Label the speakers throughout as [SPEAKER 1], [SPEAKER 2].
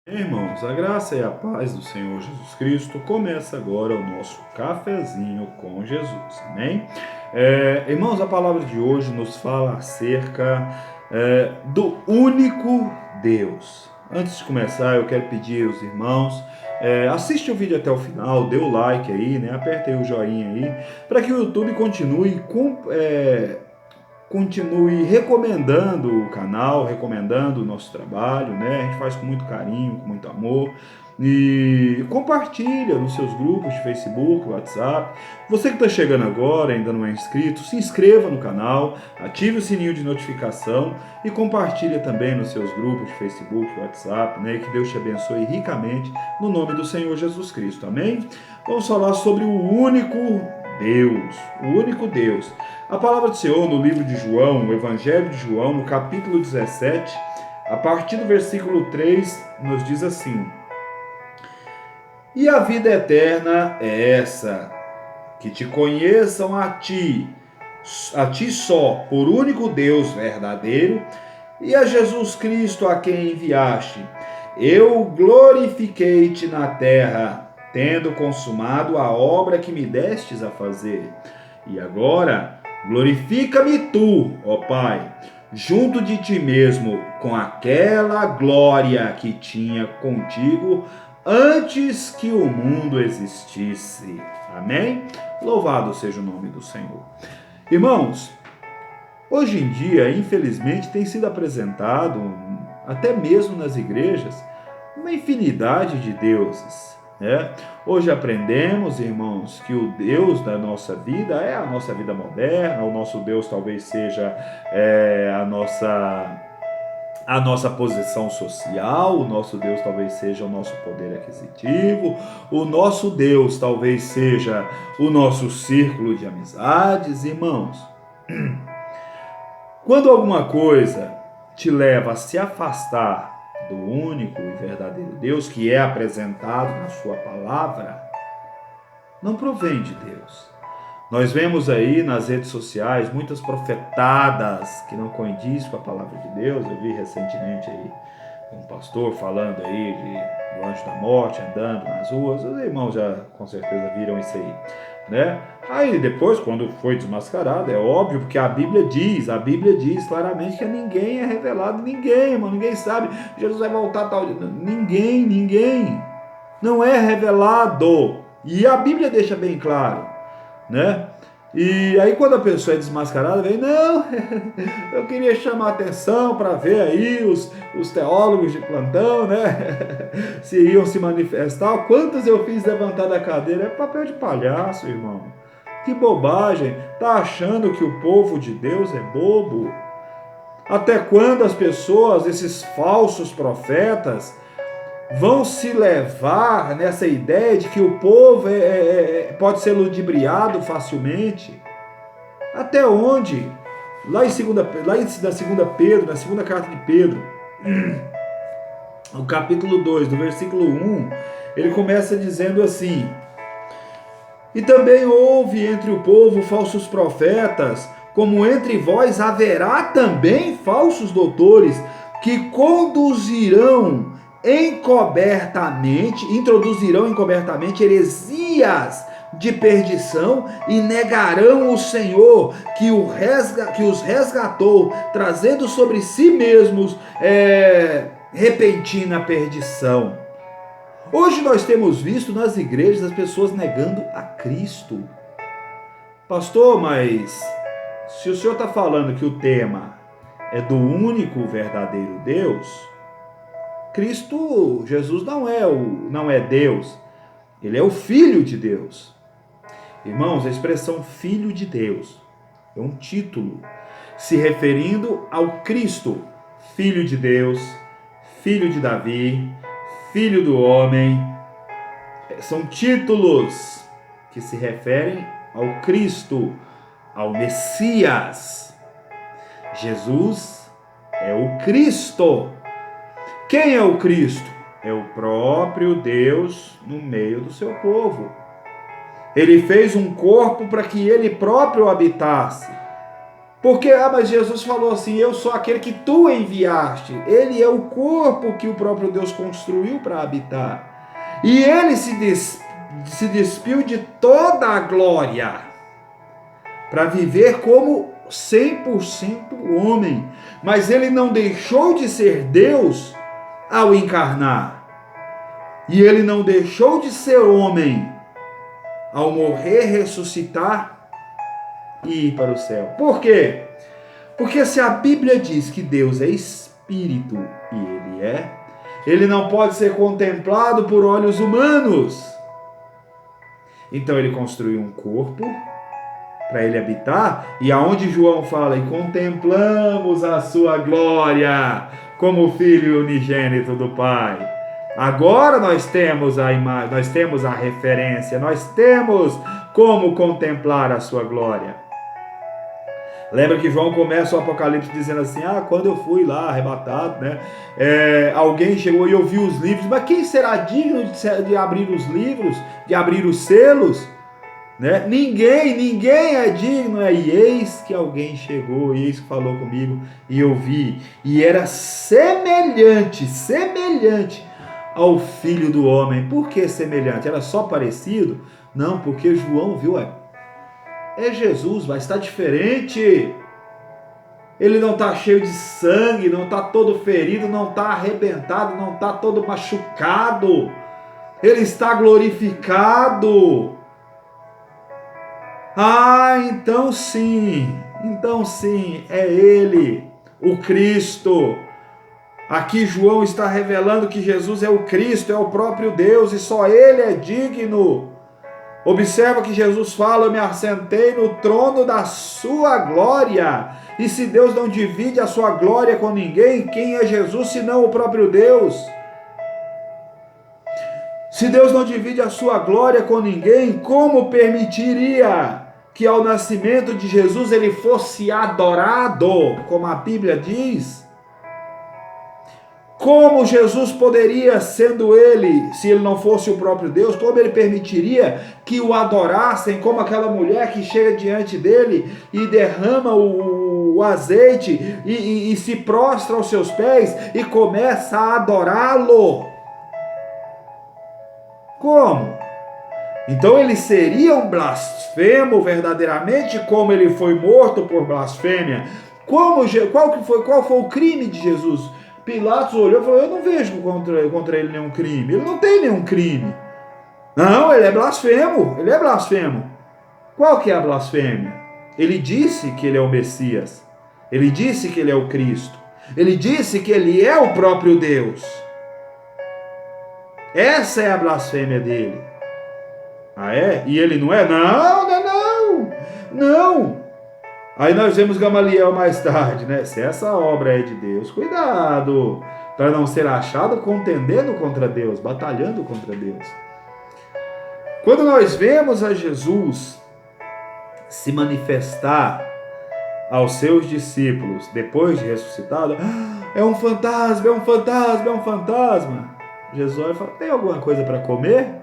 [SPEAKER 1] Irmãos, a graça e a paz do Senhor Jesus Cristo começa agora o nosso cafezinho com Jesus, amém? Irmãos, a palavra de hoje nos fala acerca do único Deus. Antes de começar, eu quero pedir aos irmãos, assiste o vídeo até o final, dê o like aí, né? Aperta aí o joinha aí, para que o YouTube continue recomendando o canal, recomendando o nosso trabalho, né? A gente faz com muito carinho, com muito amor. E compartilha nos seus grupos de Facebook, WhatsApp. Você que está chegando agora, ainda não é inscrito, se inscreva no canal, ative o sininho de notificação e compartilha também nos seus grupos de Facebook, WhatsApp, né? Que Deus te abençoe ricamente no nome do Senhor Jesus Cristo, amém? Vamos falar sobre o único Deus, o único Deus. A palavra do Senhor no livro de João, o Evangelho de João, no capítulo 17, a partir do versículo 3, nos diz assim: E a vida eterna é essa, que te conheçam a ti só, por único Deus verdadeiro, e a Jesus Cristo a quem enviaste. Eu glorifiquei-te na terra, tendo consumado a obra que me destes a fazer. E agora, glorifica-me tu, ó Pai, junto de ti mesmo, com aquela glória que tinha contigo antes que o mundo existisse. Amém? Louvado seja o nome do Senhor. Irmãos, hoje em dia, infelizmente, tem sido apresentado, até mesmo nas igrejas, uma infinidade de deuses, né? Hoje aprendemos, irmãos, que o Deus da nossa vida é a nossa vida moderna. O nosso Deus talvez seja a nossa posição social, o nosso Deus talvez seja o nosso poder aquisitivo, o nosso Deus talvez seja o nosso círculo de amizades. Irmãos, quando alguma coisa te leva a se afastar do único e verdadeiro Deus que é apresentado na sua palavra, não provém de Deus. Nós vemos aí nas redes sociais muitas profetadas que não condiz com a palavra de Deus. Eu vi recentemente aí um pastor falando aí do anjo da morte andando nas ruas. Os irmãos já com certeza viram isso aí, né? Aí depois, quando foi desmascarado, é óbvio, porque a Bíblia diz claramente que ninguém é revelado, ninguém, irmão, ninguém sabe, Jesus vai voltar tal dia. Ninguém, não é revelado. E a Bíblia deixa bem claro, né? E aí quando a pessoa é desmascarada, vem, não, eu queria chamar a atenção para ver aí os teólogos de plantão, né? Se iam se manifestar. Quantos eu fiz levantar da cadeira? É papel de palhaço, irmão. Que bobagem. Tá achando que o povo de Deus é bobo? Até quando as pessoas, esses falsos profetas, vão se levar nessa ideia de que o povo pode ser ludibriado facilmente? Até onde? Lá na segunda Pedro, na segunda carta de Pedro, no capítulo 2, do versículo 1, ele começa dizendo assim: E também houve entre o povo falsos profetas, como entre vós haverá também falsos doutores, que introduzirão encobertamente heresias de perdição e negarão o Senhor que os resgatou, trazendo sobre si mesmos repentina perdição. Hoje nós temos visto nas igrejas as pessoas negando a Cristo. Pastor, mas se o senhor está falando que o tema é do único verdadeiro Deus, Cristo, Jesus não é Deus, ele é o Filho de Deus. Irmãos, a expressão Filho de Deus é um título se referindo ao Cristo, Filho de Deus, Filho de Davi, Filho do homem. São títulos que se referem ao Cristo, ao Messias. Jesus é o Cristo. Quem é o Cristo? É o próprio Deus no meio do seu povo. Ele fez um corpo para que ele próprio habitasse. Porque, mas Jesus falou assim, eu sou aquele que tu enviaste. Ele é o corpo que o próprio Deus construiu para habitar. E ele se despiu de toda a glória para viver como 100% homem. Mas ele não deixou de ser Deus ao encarnar. E ele não deixou de ser homem ao morrer, ressuscitar e ir para o céu. Por quê? Porque se a Bíblia diz que Deus é espírito, e ele não pode ser contemplado por olhos humanos. Então ele construiu um corpo para ele habitar, e aonde João fala, e contemplamos a sua glória como filho unigênito do Pai. Agora nós temos a imagem, nós temos a referência, nós temos como contemplar a sua glória. Lembra que João começa o Apocalipse dizendo assim, quando eu fui lá arrebatado, né, alguém chegou e eu vi os livros, mas quem será digno de abrir os livros, de abrir os selos? Né? Ninguém é digno, e eis que alguém chegou, e eis que falou comigo, e eu vi, e era semelhante ao Filho do Homem. Por que semelhante? Era só parecido? Não, porque João viu, é Jesus, vai estar diferente. Ele não está cheio de sangue, não está todo ferido, não está arrebentado, não está todo machucado. Ele está glorificado. Então sim, é Ele, o Cristo. Aqui João está revelando que Jesus é o Cristo, é o próprio Deus, e só Ele é digno. Observa que Jesus fala, eu me assentei no trono da sua glória. E se Deus não divide a sua glória com ninguém, quem é Jesus senão o próprio Deus? Se Deus não divide a sua glória com ninguém, como permitiria que ao nascimento de Jesus ele fosse adorado, como a Bíblia diz? Como Jesus poderia, sendo ele, se ele não fosse o próprio Deus, como ele permitiria que o adorassem, como aquela mulher que chega diante dele e derrama o azeite e se prostra aos seus pés e começa a adorá-lo? Como? Então ele seria um blasfemo verdadeiramente, como ele foi morto por blasfêmia. Qual foi o crime de Jesus? Pilatos olhou e falou, eu não vejo contra ele nenhum crime. Ele não tem nenhum crime. Não, ele é blasfemo. Qual que é a blasfêmia? Ele disse que ele é o Messias. Ele disse que ele é o Cristo. Ele disse que ele é o próprio Deus. Essa é a blasfêmia dele. E ele não é? Não. Aí nós vemos Gamaliel mais tarde, né? Se essa obra é de Deus, cuidado, para não ser achado contendendo contra Deus, batalhando contra Deus. Quando nós vemos a Jesus se manifestar aos seus discípulos depois de ressuscitado, é um fantasma. Jesus fala, tem alguma coisa para comer?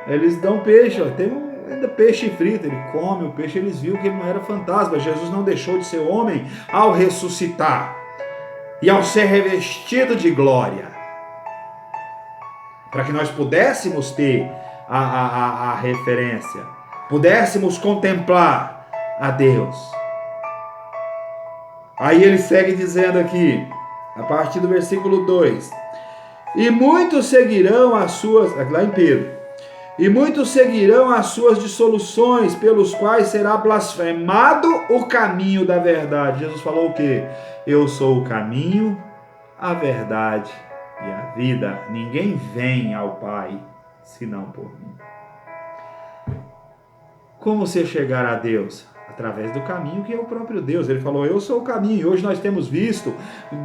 [SPEAKER 1] Eles dão peixe, tem ainda peixe frito, ele come o peixe, eles viram que ele não era fantasma. Jesus não deixou de ser homem ao ressuscitar e ao ser revestido de glória, para que nós pudéssemos ter a referência, pudéssemos contemplar a Deus. Aí ele segue dizendo aqui, a partir do versículo 2, e muitos seguirão as suas, lá em Pedro, e muitos seguirão as suas dissoluções, pelos quais será blasfemado o caminho da verdade. Jesus falou o quê? Eu sou o caminho, a verdade e a vida. Ninguém vem ao Pai, senão por mim. Como você chegar a Deus? Através do caminho que é o próprio Deus. Ele falou, eu sou o caminho. E hoje nós temos visto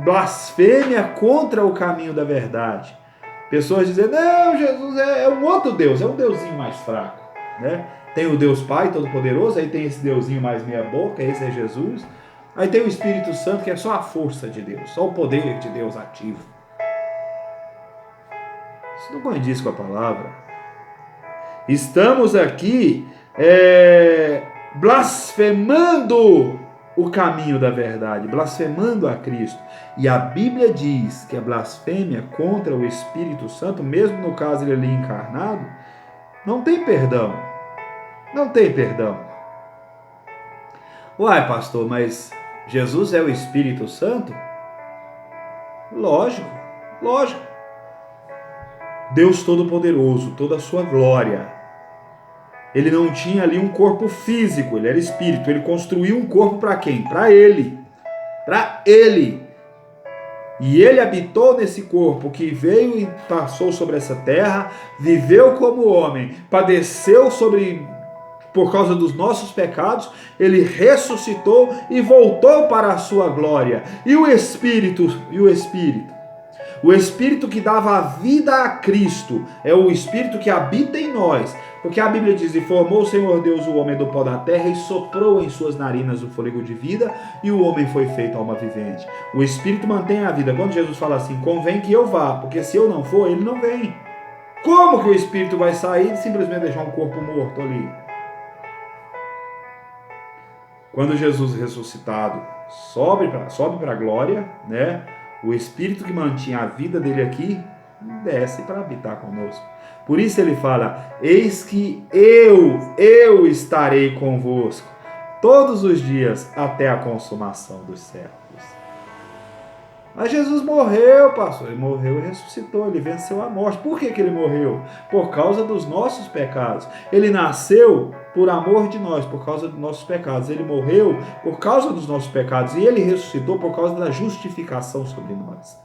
[SPEAKER 1] blasfêmia contra o caminho da verdade. Pessoas dizem, não, Jesus é um outro Deus, é um deusinho mais fraco, né? Tem o Deus Pai Todo-Poderoso, aí tem esse deusinho mais meia boca, esse é Jesus. Aí tem o Espírito Santo, que é só a força de Deus, só o poder de Deus ativo. Isso não condiz com a palavra. Estamos aqui blasfemando o caminho da verdade, blasfemando a Cristo. E a Bíblia diz que a blasfêmia contra o Espírito Santo, mesmo no caso ele ali encarnado, não tem perdão. Não tem perdão. Uai, pastor, mas Jesus é o Espírito Santo? Lógico, lógico. Deus Todo-Poderoso, toda a sua glória. Ele não tinha ali um corpo físico, ele era espírito. Ele construiu um corpo para quem? Para ele. Para ele. E ele habitou nesse corpo que veio e passou sobre essa terra, viveu como homem, padeceu por causa dos nossos pecados, ele ressuscitou e voltou para a sua glória. E o Espírito, o Espírito que dava a vida a Cristo, é o Espírito que habita em nós. Porque a Bíblia diz, e formou o Senhor Deus o homem do pó da terra e soprou em suas narinas o fôlego de vida, e o homem foi feito alma vivente. O Espírito mantém a vida. Quando Jesus fala assim, convém que eu vá, porque se eu não for, ele não vem. Como que o Espírito vai sair e simplesmente deixar um corpo morto ali? Quando Jesus ressuscitado sobe para a glória, né? O Espírito que mantinha a vida dele aqui, desce para habitar conosco. Por isso ele fala, eis que eu estarei convosco todos os dias até a consumação dos séculos. Mas Jesus morreu, pastor, ele morreu e ressuscitou, ele venceu a morte. Por que ele morreu? Por causa dos nossos pecados. Ele nasceu por amor de nós, por causa dos nossos pecados. Ele morreu por causa dos nossos pecados e ele ressuscitou por causa da justificação sobre nós.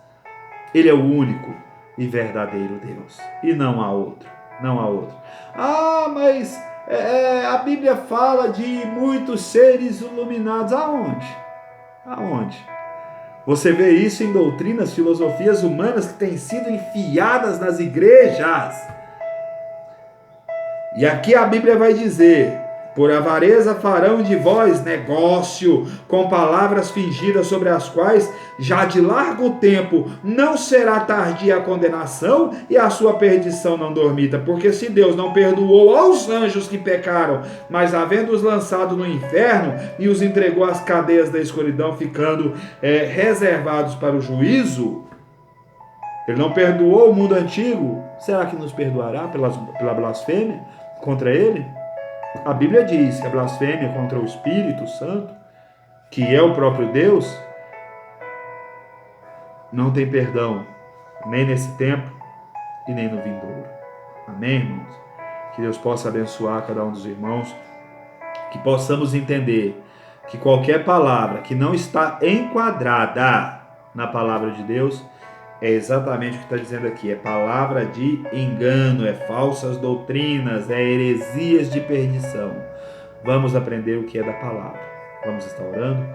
[SPEAKER 1] Ele é o único e verdadeiro Deus, e não há outro, não há outro. Ah, mas a Bíblia fala de muitos seres iluminados. Aonde? Aonde? Você vê isso em doutrinas, filosofias humanas que têm sido enfiadas nas igrejas. E aqui a Bíblia vai dizer, por avareza farão de vós negócio com palavras fingidas, sobre as quais já de largo tempo não será tardia a condenação e a sua perdição não dormita. Porque se Deus não perdoou aos anjos que pecaram, mas havendo-os lançado no inferno e os entregou às cadeias da escuridão, ficando reservados para o juízo, ele não perdoou o mundo antigo, será que nos perdoará pela blasfêmia contra ele? A Bíblia diz que a blasfêmia contra o Espírito Santo, que é o próprio Deus, não tem perdão, nem nesse tempo e nem no vindouro. Amém, irmãos? Que Deus possa abençoar cada um dos irmãos, que possamos entender que qualquer palavra que não está enquadrada na palavra de Deus é exatamente o que está dizendo aqui, é palavra de engano, é falsas doutrinas, é heresias de perdição. Vamos aprender o que é da palavra. Vamos estar orando.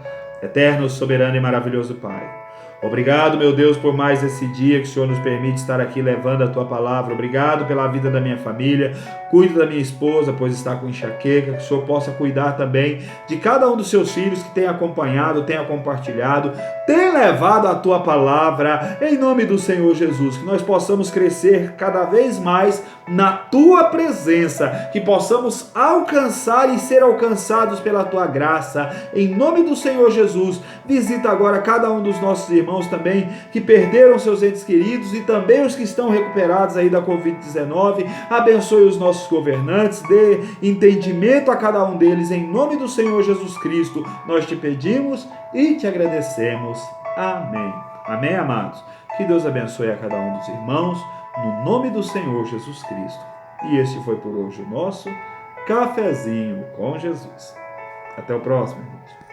[SPEAKER 1] Eterno, soberano e maravilhoso Pai, obrigado, meu Deus, por mais esse dia que o Senhor nos permite estar aqui levando a Tua palavra. Obrigado pela vida da minha família. Cuide da minha esposa, pois está com enxaqueca. Que o Senhor possa cuidar também de cada um dos seus filhos que tem acompanhado, tenha compartilhado, tem levado a Tua palavra, em nome do Senhor Jesus. Que nós possamos crescer cada vez mais na Tua presença, que possamos alcançar e ser alcançados pela Tua graça, em nome do Senhor Jesus. Visita agora cada um dos nossos irmãos também que perderam seus entes queridos e também os que estão recuperados aí da Covid-19. Abençoe os nossos governantes, dê entendimento a cada um deles, em nome do Senhor Jesus Cristo. Nós te pedimos e te agradecemos. Amém. Amém, amados? Que Deus abençoe a cada um dos irmãos, no nome do Senhor Jesus Cristo. E este foi por hoje o nosso Cafezinho com Jesus. Até o próximo, irmãos.